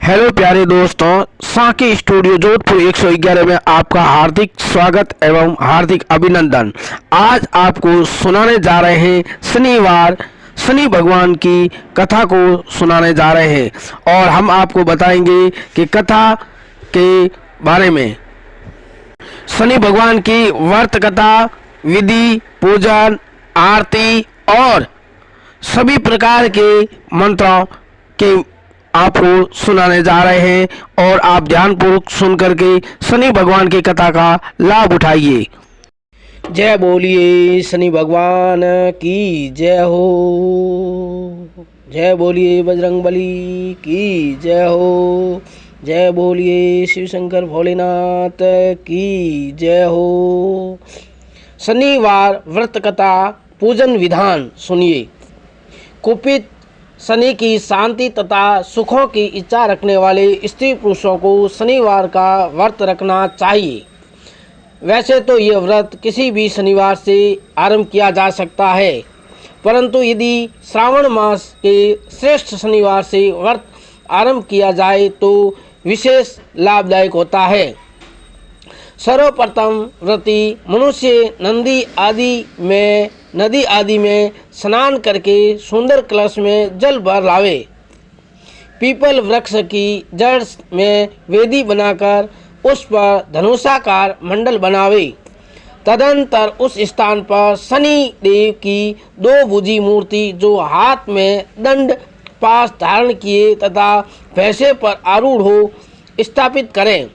Hello प्यारे दोस्तों, साकी स्टूडियो जोधपुर 111 में आपका हार्दिक स्वागत एवं हार्दिक अभिनंदन। आज आपको सुनाने जा रहे हैं शनिवार शनि भगवान की कथा को सुनाने जा रहे हैं और हम आपको बताएंगे कि कथा के बारे में। शनि भगवान की व्रत कथा, विधि, पूजन, आरती और सभी प्रकार के मंत्रों के आपको सुनाने जा रहे हैं और आप ध्यानपूर्वक सुन करके शनि भगवान की कथा का लाभ उठाइए। जय बोलिए शनि भगवान की जय हो। जय बोलिए बजरंगबली की जय हो। जय बोलिए शिव शंकर भोलेनाथ की जय हो। शनिवार व्रत कथा पूजन विधान सुनिए। कुपित शनि की शांति तथा सुखों की इच्छा रखने वाले स्त्री पुरुषों को शनिवार का व्रत रखना चाहिए। वैसे तो यह व्रत किसी भी शनिवार से आरंभ किया जा सकता है, परंतु यदि श्रावण मास के श्रेष्ठ शनिवार से व्रत आरंभ किया जाए तो विशेष लाभदायक होता है। सर्वप्रथम व्रती मनुष्य नदी आदि में स्नान करके सुंदर कलश में जल भर लावे। पीपल वृक्ष की जड़ में वेदी बनाकर उस पर धनुषाकार मंडल बनावे। तदंतर उस स्थान पर शनि देव की दो भुजी मूर्ति जो हाथ में दंड पास धारण किए तथा भैंसे पर आरूढ़ हो स्थापित करें।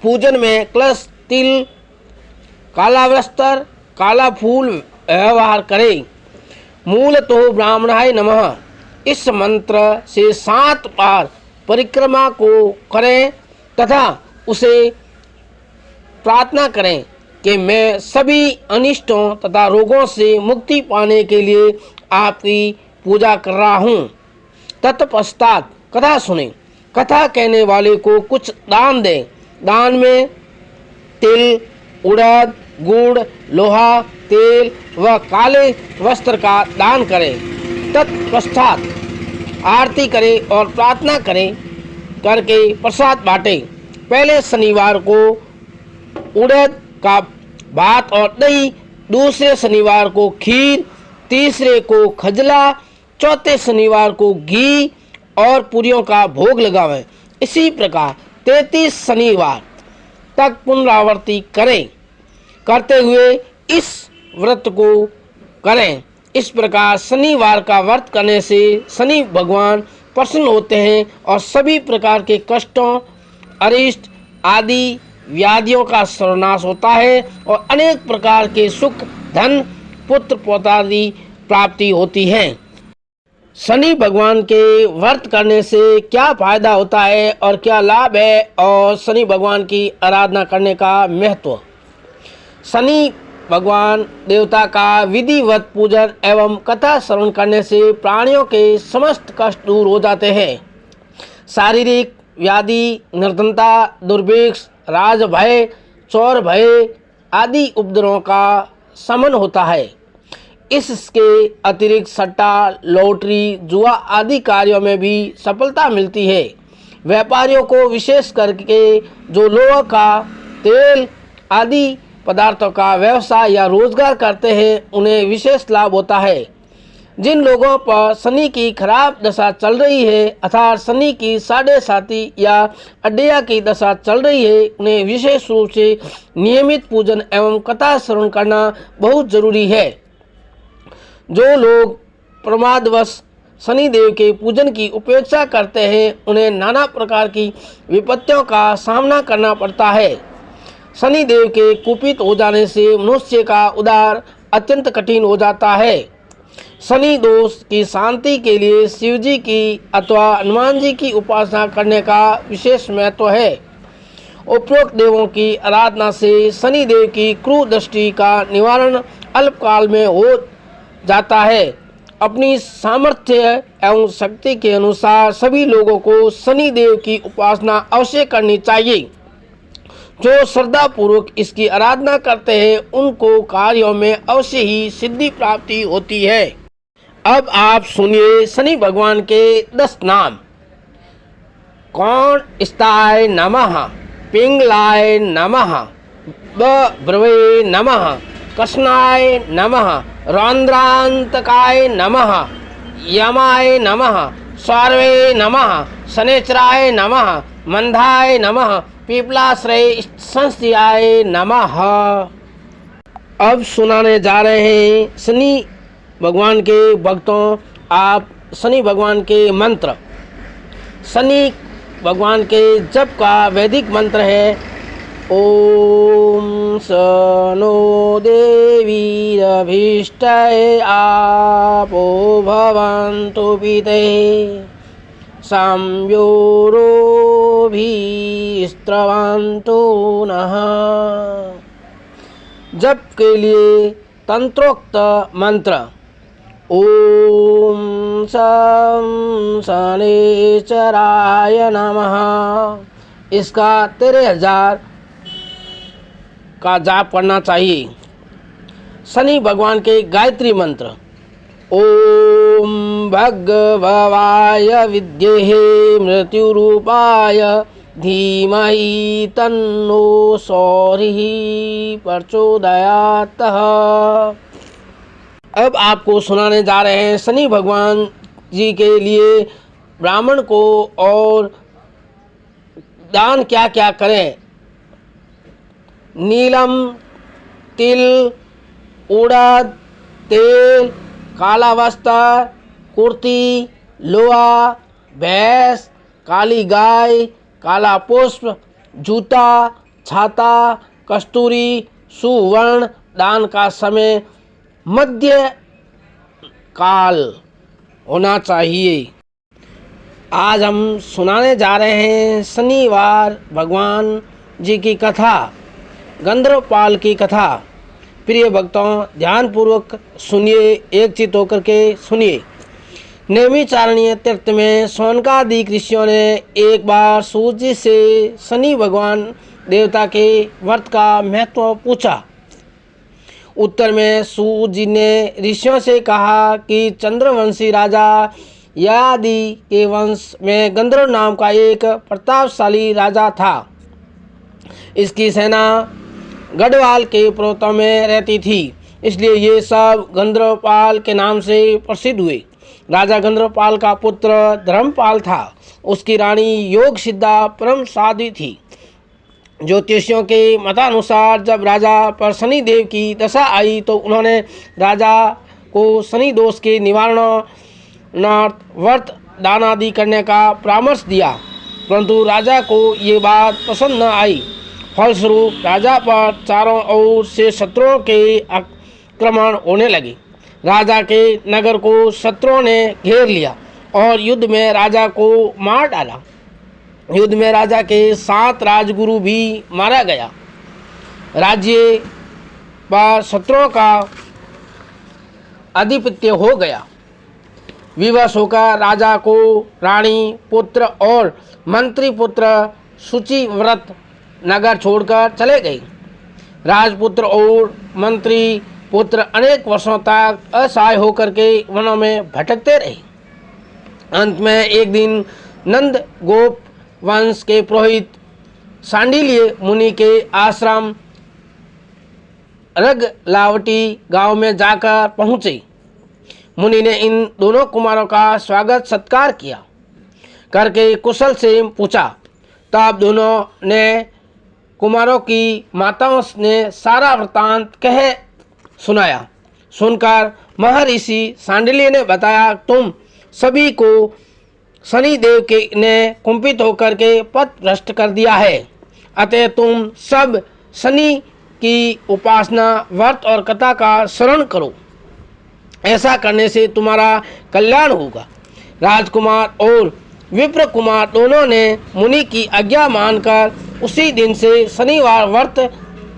पूजन में कलश, तिल, काला वस्त्र, काला फूल व्यवहार करें। मूल तो ब्राह्मणाय नमः इस मंत्र से 7 बार परिक्रमा को करें तथा उसे प्रार्थना करें कि मैं सभी अनिष्टों तथा रोगों से मुक्ति पाने के लिए आपकी पूजा कर रहा हूँ। तत्पश्चात कथा सुने। कथा कहने वाले को कुछ दान दें। दान में तिल, उड़द, गुड़, लोहा, तेल व काले वस्त्र का दान करें। तत्पश्चात आरती करें और प्रार्थना करें करके प्रसाद बांटें। पहले शनिवार को उड़द का भात और दही, दूसरे शनिवार को खीर, तीसरे को खजला, चौथे शनिवार को घी और पूरियों का भोग लगावें। इसी प्रकार 33 शनिवार तक पुनरावृत्ति करें। करते हुए इस व्रत को करें। इस प्रकार शनिवार का व्रत करने से शनि भगवान प्रसन्न होते हैं और सभी प्रकार के कष्टों, अरिष्ट आदि व्याधियों का सर्वनाश होता है और अनेक प्रकार के सुख, धन, पुत्र पौत्रादि प्राप्ति होती है। शनि भगवान के व्रत करने से क्या फायदा होता है और क्या लाभ है और शनि भगवान की आराधना करने का महत्व। शनि भगवान देवता का विधिवत पूजन एवं कथा श्रवण करने से प्राणियों के समस्त कष्ट दूर हो जाते हैं। शारीरिक व्याधि, निर्धनता, दुर्भिक्ष, राज भय, चोर भय आदि उपद्रवों का शमन होता है। इसके अतिरिक्त सट्टा, लॉटरी, जुआ आदि कार्यों में भी सफलता मिलती है। व्यापारियों को विशेष करके जो लोहा का, तेल आदि पदार्थों का व्यवसाय या रोजगार करते हैं उन्हें विशेष लाभ होता है। जिन लोगों पर शनि की खराब दशा चल रही है अर्थात शनि की 7.5 या अड्डया की दशा चल रही है उन्हें विशेष रूप से नियमित पूजन एवं कथा श्रवण करना बहुत जरूरी है। जो लोग प्रमादवश शनिदेव के पूजन की उपेक्षा करते हैं उन्हें नाना प्रकार की विपत्तियों का सामना करना पड़ता है। शनिदेव के कुपित हो जाने से मनुष्य का उद्धार अत्यंत कठिन हो जाता है। शनि दोष की शांति के लिए शिव जी की अथवा हनुमान जी की उपासना करने का विशेष महत्व है। उपरोक्त देवों की आराधना से शनिदेव की क्रूर दृष्टि का निवारण अल्पकाल में हो जाता है। अपनी सामर्थ्य एवं शक्ति के अनुसार सभी लोगों को शनिदेव की उपासना अवश्य करनी चाहिए। जो श्रद्धा पूर्वक इसकी आराधना करते हैं उनको कार्यों में अवश्य ही सिद्धि प्राप्ति होती है। अब आप सुनिए शनि भगवान के 10 नाम। कौन स्ताय नमः, पिंगलाय नमः, ब्रवे नमः, कृष्णाय नमः, रौद्रांतकाय नमः, यमाय नमः, सर्वे नमः, शनेचराय नमः, मंदाय नमः, पीपलाश्रय संस्थाय नमः। अब सुनाने जा रहे हैं शनि भगवान के भक्तों, आप शनि भगवान के मंत्र। शनि भगवान के जप का वैदिक मंत्र है ओम सनो देवीरभीष्टाय आपो भवन्तु पीते संयोरोभिस्त्रवन्तु नः। जप के लिए तंत्रोक्त मंत्र ओम शं शनैश्चराय नमः, इसका 13,000 का जाप करना चाहिए। शनि भगवान के गायत्री मंत्र ओम भगवाय विद्महे मृत्युरूपाय धीमहि तन्नो सौरिः प्रचोदयात्। अब आपको सुनाने जा रहे हैं शनि भगवान जी के लिए ब्राह्मण को और दान क्या क्या करें। नीलम, तिल, उड़द, तेल, काला वस्त्र, कुर्ती, लोहा, भैंस, काली गाय, काला पुष्प, जूता, छाता, कस्तूरी, सुवर्ण। दान का समय मध्य काल होना चाहिए। आज हम सुनाने जा रहे हैं शनिवार भगवान जी की कथा, गंधर्वपाल की कथा। प्रिय भक्तों, ध्यानपूर्वक सुनिए, एक चित होकर के सुनिए। नैमिषारण्य तीर्थ में शौनकादिक ऋषियों ने एक बार सूत जी से शनि भगवान देवता के व्रत का महत्व पूछा। उत्तर में सूत जी ने ऋषियों से कहा कि चंद्रवंशी राजा ययाति के वंश में गंधर्व नाम का एक प्रतापशाली राजा था। इसकी सेना गढ़वाल के पर्वतों में रहती थी, इसलिए ये सब गंधर्वपाल के नाम से प्रसिद्ध हुए। राजा गंधर्वपाल का पुत्र धर्मपाल था। उसकी रानी योग सिद्धा परम साध्वी थी। ज्योतिषियों के मतानुसार जब राजा पर शनि देव की दशा आई तो उन्होंने राजा को शनि दोष के निवारणार्थ व्रत दान आदि करने का परामर्श दिया, परंतु राजा को ये बात पसंद न आई। फलस्वरूप राजा पर चारों ओर से शत्रुओं के आक्रमण होने लगे। राजा के नगर को शत्रुओं ने घेर लिया और युद्ध में राजा को मार डाला। युद्ध में राजा के 7 राजगुरु भी मारा गया। राज्य पर शत्रुओं का आधिपत्य हो गया। विवश होकर राजा को रानी पुत्र और मंत्री पुत्र शुचिव्रत नगर छोड़कर चले गए। राजपुत्र और मंत्री पुत्र अनेक वर्षों तक असहाय होकर के वनों में भटकते रहे। अंत में एक दिन नंद गोप वंश के पुरोहित सांडिल्य मुनि के आश्रम रगलावटी गांव में जाकर पहुँचे। मुनि ने इन दोनों कुमारों का स्वागत सत्कार किया करके कुशल से पूछा। तब दोनों ने कुमारों की माताओं ने सारा वृत्तांत कह सुनाया। सुनकर महर्षि सांडिल्य ने बताया, तुम सभी को शनि देव के ने कुंपित होकर के पथ भ्रष्ट कर दिया है, अतः तुम सब शनि की उपासना, व्रत और कथा का शरण करो। ऐसा करने से तुम्हारा कल्याण होगा। राजकुमार और विप्र कुमार दोनों ने मुनि की आज्ञा मानकर उसी दिन से शनिवार व्रत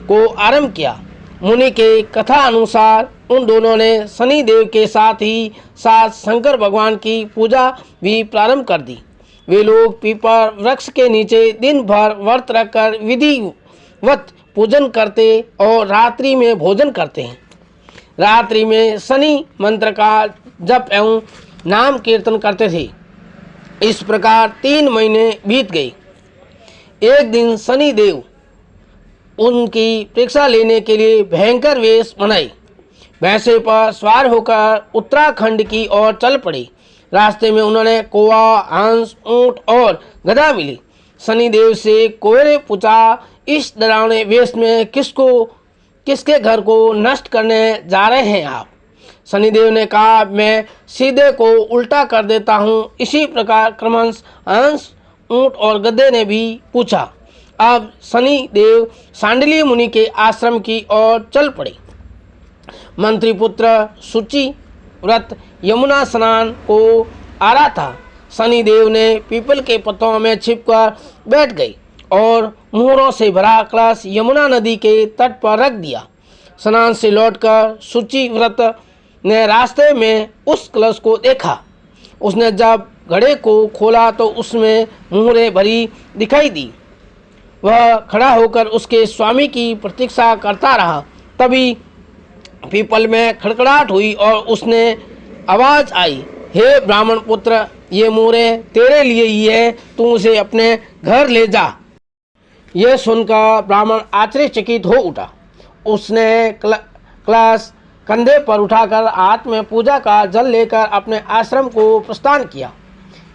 को आरंभ किया। मुनि के कथा अनुसार उन दोनों ने शनि देव के साथ ही साथ शंकर भगवान की पूजा भी प्रारंभ कर दी। वे लोग पीपल वृक्ष के नीचे दिन भर व्रत रखकर विधिवत पूजन करते और रात्रि में भोजन करते हैं। रात्रि में शनि मंत्र का जप एवं नाम कीर्तन करते थे। इस प्रकार 3 महीने बीत गए। एक दिन शनिदेव उनकी परीक्षा लेने के लिए भयंकर वेश बनाई भैंसे पर सवार होकर उत्तराखंड की ओर चल पड़े। रास्ते में उन्होंने कौवा, हंस, ऊंट और गधा मिली। शनिदेव से कौवे ने पूछा, इस डरावने वेश में किसके घर को नष्ट करने जा रहे हैं आप? शनिदेव ने कहा, मैं सीधे को उल्टा कर देता हूँ। इसी प्रकार क्रमश हंस, ऊंट और गधे ने भी पूछा। अब शनिदेव सांडिल्य मुनि के आश्रम की ओर चल पड़े। मंत्री पुत्र सूची व्रत यमुना स्नान को आ रहा था। शनिदेव ने पीपल के पत्तों में छिपकर बैठ गए और मोहरों से भरा कलश यमुना नदी के तट पर रख दिया। स्नान से लौटकर सूची व्रत ने रास्ते में उस कलश को देखा। उसने जब घड़े को खोला तो उसमें मोहरें भरी दिखाई दी। वह खड़ा होकर उसके स्वामी की प्रतीक्षा करता रहा। तभी पीपल में खड़खड़ाहट हुई और उसने आवाज़ आई, हे ब्राह्मण पुत्र, ये मोहरें तेरे लिए ही है, तू उसे अपने घर ले जा। यह सुनकर ब्राह्मण आश्चर्यचकित हो उठा। उसने कलश कंधे पर उठाकर हाथ में पूजा का जल लेकर अपने आश्रम को प्रस्थान किया।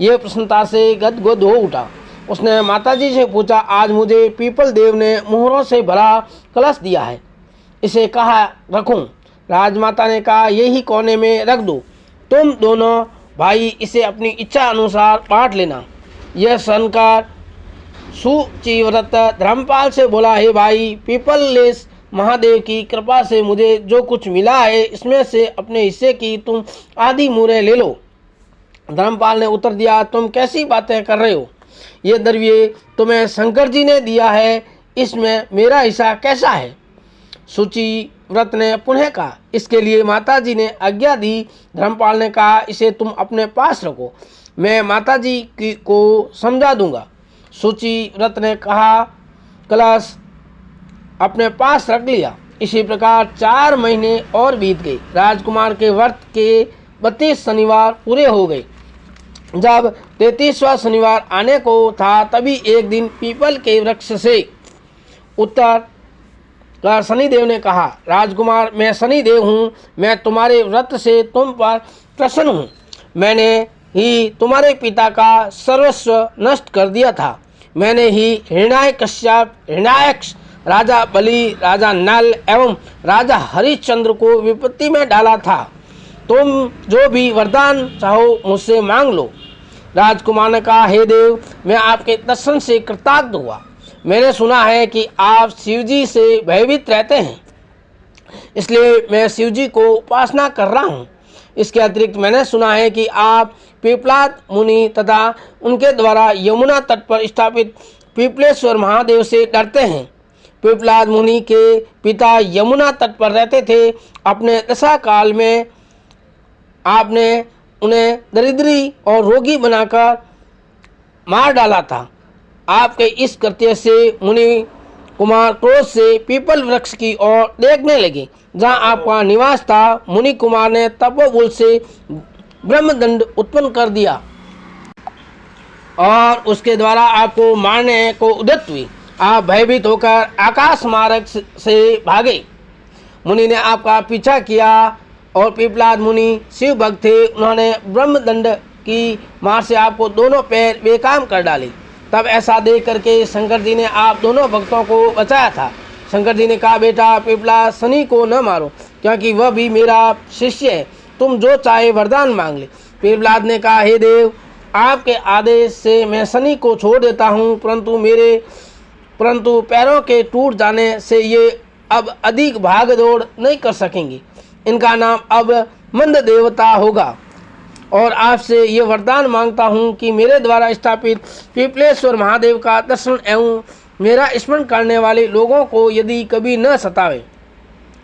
यह प्रसन्नता से गदगद हो उठा। उसने माताजी से पूछा, आज मुझे पीपल देव ने मोहरों से भरा कलश दिया है, इसे कहाँ रखूं? राजमाता ने कहा, यही कोने में रख दो। तुम दोनों भाई इसे अपनी इच्छा अनुसार बांट लेना। यह सुनकर सुचिव्रत धर्मपाल से बोला, हे भाई, पीपललेश महादेव की कृपा से मुझे जो कुछ मिला है, इसमें से अपने हिस्से की तुम आधी मोहरें ले लो। धर्मपाल ने उत्तर दिया, तुम कैसी बातें कर रहे हो? ये द्रव्य तुम्हें शंकर जी ने दिया है, इसमें मेरा हिस्सा कैसा है? सुचिव्रत ने पुनः कहा, इसके लिए माताजी ने आज्ञा दी। धर्मपाल ने कहा, इसे तुम अपने पास रखो, मैं माताजी को समझा दूंगा। सुचिव्रत ने कहा, कलश अपने पास रख लिया। इसी प्रकार 4 महीने और बीत गए। राजकुमार के व्रत के 32 शनिवार पूरे हो गए। जब 33वां शनिवार आने को था, तभी एक दिन पीपल के वृक्ष से उत्तर कर शनिदेव ने कहा, राजकुमार, मैं शनिदेव हूँ, मैं तुम्हारे व्रत से तुम पर प्रसन्न हूँ। मैंने ही तुम्हारे पिता का सर्वस्व नष्ट कर दिया था। मैंने ही हिरण्याकश्यप, हिरण्याक्ष, राजा बलि, राजा नल एवं राजा हरिश्चंद्र को विपत्ति में डाला था। तुम जो भी वरदान चाहो मुझसे मांग लो। राजकुमार ने कहा, हे देव, मैं आपके दर्शन से कृतार्थ हुआ। मैंने सुना है कि आप शिवजी से भयभीत रहते हैं, इसलिए मैं शिवजी को उपासना कर रहा हूँ। इसके अतिरिक्त मैंने सुना है कि आप पीपलाद मुनि तथा उनके द्वारा यमुना तट पर स्थापित पीपलेश्वर महादेव से डरते हैं। पीपलाद मुनि के पिता यमुना तट पर रहते थे। अपने दशा काल में आपने उन्हें दरिद्री और रोगी बनाकर मार डाला था। आपके इस कृत्य से मुनि कुमार क्रोध से पीपल वृक्ष की ओर देखने लगे, जहाँ आपका निवास था। मुनि कुमार ने तपोबल से ब्रह्मदंड उत्पन्न कर दिया और उसके द्वारा आपको मारने को उद्यत हुई। आप भयभीत होकर आकाश मार्ग से भागे। मुनि ने आपका पीछा किया और पीपलाद मुनि शिव भक्त थे। उन्होंने ब्रह्मदंड की मार से आपको दोनों पैर बेकाम कर डाले। तब ऐसा देख करके शंकर जी ने आप दोनों भक्तों को बचाया था। शंकर जी ने कहा, बेटा पीपलाद, शनि को न मारो, क्योंकि वह भी मेरा शिष्य है। तुम जो चाहे वरदान मांग ले। पीपलाद ने कहा, हे देव, आपके आदेश से मैं शनि को छोड़ देता हूँ, परंतु पैरों के टूट जाने से ये अब अधिक भाग दौड़ नहीं कर सकेंगे। इनका नाम अब मंद देवता होगा और आपसे ये वरदान मांगता हूँ कि मेरे द्वारा स्थापित पीपलेश्वर महादेव का दर्शन एवं मेरा स्मरण करने वाले लोगों को यदि कभी न सतावे।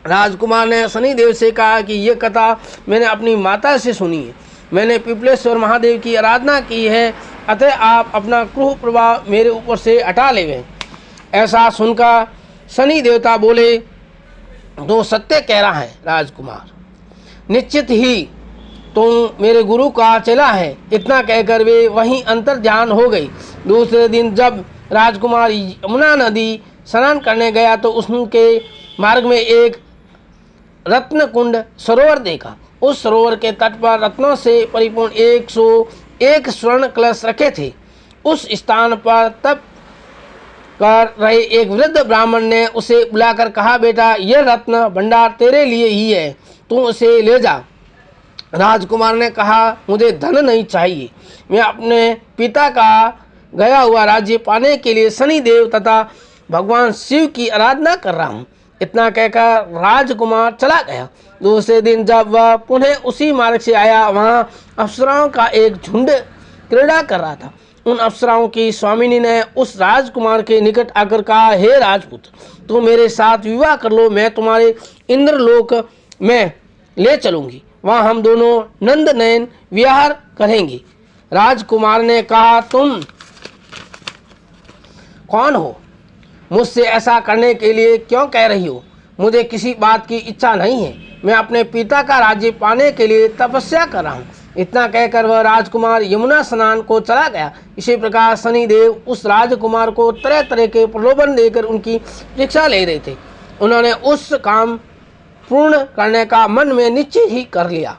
राजकुमार ने शनिदेव से कहा कि ये कथा मैंने अपनी माता से सुनी है। मैंने पीपलेश्वर महादेव की आराधना की है, अतः आप अपना क्रूर प्रभाव मेरे ऊपर से हटा लेंगे। ऐसा सुनकर शनि देवता बोले, तो सत्य कह रहा है राजकुमार। निश्चित ही तुम मेरे गुरु का चेला है। इतना कहकर वे वहीं अंतर्ध्यान हो गई। दूसरे दिन जब राजकुमार यमुना नदी स्नान करने गया तो उसके मार्ग में एक रत्न कुंड सरोवर देखा। उस सरोवर के तट पर रत्नों से परिपूर्ण 101 स्वर्ण कलश रखे थे। उस स्थान पर तप कर रहे एक वृद्ध ब्राह्मण ने उसे बुलाकर कहा, बेटा, यह रत्न भंडार तेरे लिए ही है, तू उसे ले जा। राजकुमार ने कहा, मुझे धन नहीं चाहिए, मैं अपने पिता का गया हुआ राज्य पाने के लिए शनिदेव तथा भगवान शिव की आराधना कर रहा हूँ। इतना कहकर राजकुमार चला गया। दूसरे दिन जब वह पुनः उसी मार्ग से आया, वहाँ अप्सराओं का एक झुंड क्रीड़ा कर रहा था। उन अप्सराओं की स्वामिनी ने उस राजकुमार के निकट आकर कहा, हे राजपुत्र, तुम मेरे साथ विवाह कर लो, मैं तुम्हारे इंद्रलोक में ले चलूंगी, वहाँ हम दोनों नंद नयन विहार करेंगे। राजकुमार ने कहा, तुम कौन हो? मुझसे ऐसा करने के लिए क्यों कह रही हो? मुझे किसी बात की इच्छा नहीं है, मैं अपने पिता का राज्य पाने के लिए तपस्या कर रहा हूँ। इतना कहकर वह राजकुमार यमुना स्नान को चला गया। इसी प्रकार शनिदेव उस राजकुमार को तरह तरह के प्रलोभन देकर उनकी परीक्षा ले रहे थे। उन्होंने उस काम पूर्ण करने का मन में निश्चय ही कर लिया।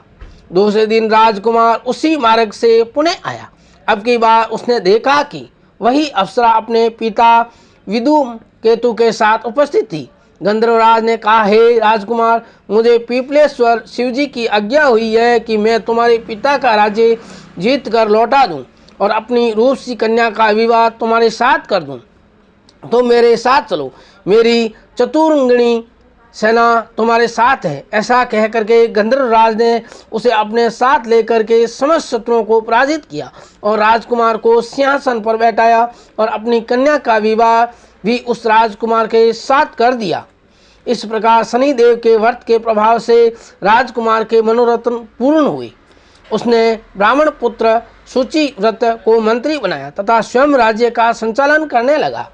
दूसरे दिन राजकुमार उसी मार्ग से पुनः आया। अब की बार उसने देखा कि वही अप्सरा अपने पिता विदु केतु के साथ उपस्थित थी। गंधर्वराज ने कहा, हे राजकुमार, मुझे पीपलेश्वर शिवजी की आज्ञा हुई है कि मैं तुम्हारे पिता का राज्य जीत कर लौटा दूं और अपनी रूपसी कन्या का विवाह तुम्हारे साथ कर दूं। तो मेरे साथ चलो, मेरी चतुरंगिणी सेना तुम्हारे साथ है। ऐसा कह करके गंधर्वराज ने उसे अपने साथ लेकर के समस्त शत्रुओं को पराजित किया और राजकुमार को सिंहासन पर बैठाया और अपनी कन्या का विवाह भी उस राजकुमार के साथ कर दिया। इस प्रकार शनिदेव के व्रत के प्रभाव से राजकुमार के मनोरथ पूर्ण हुए। उसने ब्राह्मण पुत्र शुचिव्रत को मंत्री बनाया तथा स्वयं राज्य का संचालन करने लगा।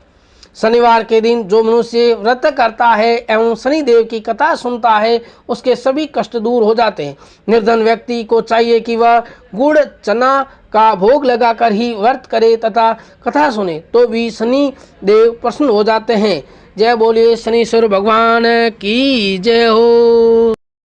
शनिवार के दिन जो मनुष्य व्रत करता है एवं शनिदेव की कथा सुनता है, उसके सभी कष्ट दूर हो जाते हैं। निर्धन व्यक्ति को चाहिए कि वह गुड़ चना का भोग लगाकर ही व्रत करे तथा कथा सुने, तो भी शनि देव प्रसन्न हो जाते हैं। जय बोलिए शनीश्वर भगवान की जय हो।